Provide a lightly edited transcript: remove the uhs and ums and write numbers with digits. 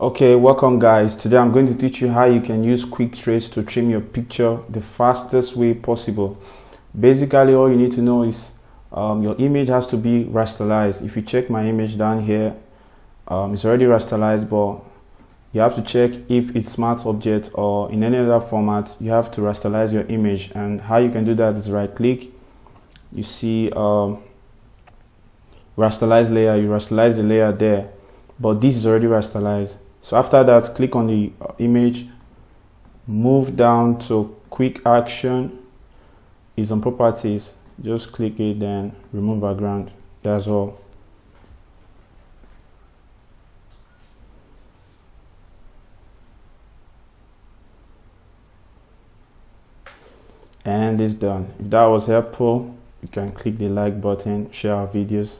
Okay, welcome guys. Today I'm going to teach you how you can use quick trace to trim your picture the fastest way possible. Basically, all you need to know is your image has to be rasterized. If you check my image down here, it's already rasterized, but you have to check if it's smart object or in any other format. You have to rasterize your image, and how you can do that is right click. You see rasterize layer, you rasterize the layer there, but this is already rasterized. So after that, click on the image, move down to quick action, is on properties, just click it, then remove background. That's all. And it's done. If that was helpful, you can click the like button, share our videos.